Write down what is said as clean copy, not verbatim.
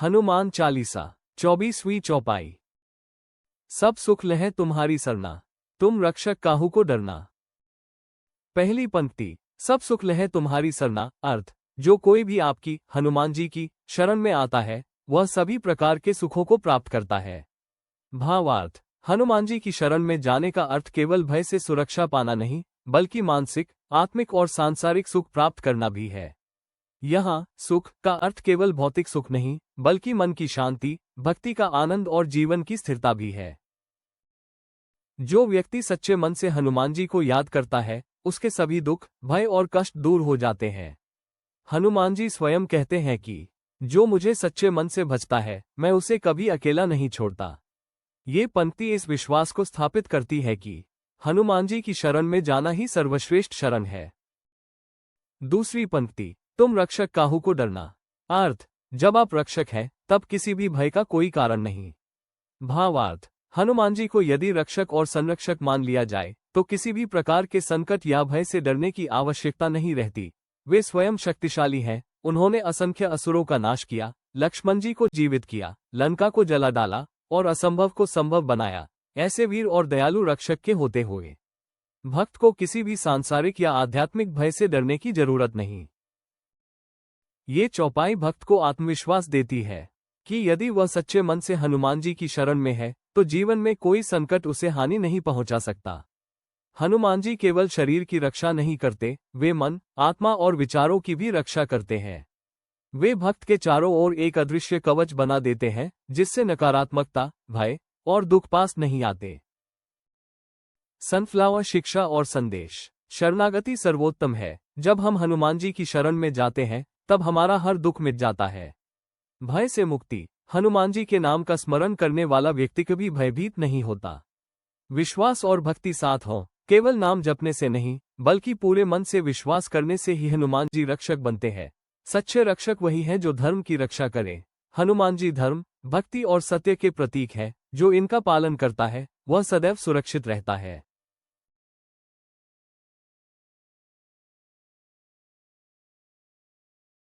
हनुमान चालीसा 24वीं चौपाई। सब सुख लहै तुम्हारी सरना, तुम रक्षक काहू को डरना। पहली पंक्ति। सब सुख लहै तुम्हारी सरना। अर्थ, जो कोई भी आपकी, हनुमान जी की, शरण में आता है वह सभी प्रकार के सुखों को प्राप्त करता है। भावार्थ, हनुमान जी की शरण में जाने का अर्थ केवल भय से सुरक्षा पाना नहीं, बल्कि मानसिक, आत्मिक और सांसारिक सुख प्राप्त करना भी है। यहाँ सुख का अर्थ केवल भौतिक सुख नहीं, बल्कि मन की शांति, भक्ति का आनंद और जीवन की स्थिरता भी है। जो व्यक्ति सच्चे मन से हनुमान जी को याद करता है, उसके सभी दुख, भय और कष्ट दूर हो जाते हैं। हनुमान जी स्वयं कहते हैं कि जो मुझे सच्चे मन से भजता है, मैं उसे कभी अकेला नहीं छोड़ता। ये पंक्ति इस विश्वास को स्थापित करती है कि हनुमान जी की शरण में जाना ही सर्वश्रेष्ठ शरण है। दूसरी पंक्ति। तुम रक्षक काहू को डरना। अर्थ, जब आप रक्षक हैं, तब किसी भी भय का कोई कारण नहीं। भावार्थ, हनुमान जी को यदि रक्षक और संरक्षक मान लिया जाए तो किसी भी प्रकार के संकट या भय से डरने की आवश्यकता नहीं रहती। वे स्वयं शक्तिशाली हैं, उन्होंने असंख्य असुरों का नाश किया, लक्ष्मण जी को जीवित किया, लंका को जला डाला और असंभव को संभव बनाया। ऐसे वीर और दयालु रक्षक के होते हुए भक्त को किसी भी सांसारिक या आध्यात्मिक भय से डरने की जरूरत नहीं। ये चौपाई भक्त को आत्मविश्वास देती है कि यदि वह सच्चे मन से हनुमान जी की शरण में है तो जीवन में कोई संकट उसे हानि नहीं पहुंचा सकता। हनुमान जी केवल शरीर की रक्षा नहीं करते, वे मन, आत्मा और विचारों की भी रक्षा करते हैं। वे भक्त के चारों ओर एक अदृश्य कवच बना देते हैं, जिससे नकारात्मकता, भय और दुख पास नहीं आते। सनफ्लावर शिक्षा और संदेश। शरणागति सर्वोत्तम है। जब हम हनुमान जी की शरण में जाते हैं तब हमारा हर दुख मिट जाता है। भय से मुक्ति। हनुमान जी के नाम का स्मरण करने वाला व्यक्ति कभी भयभीत नहीं होता। विश्वास और भक्ति साथ हो, केवल नाम जपने से नहीं, बल्कि पूरे मन से विश्वास करने से ही हनुमान जी रक्षक बनते हैं। सच्चे रक्षक वही हैं जो धर्म की रक्षा करें। हनुमान जी धर्म, भक्ति और सत्य के प्रतीक है। जो इनका पालन करता है वह सदैव सुरक्षित रहता है।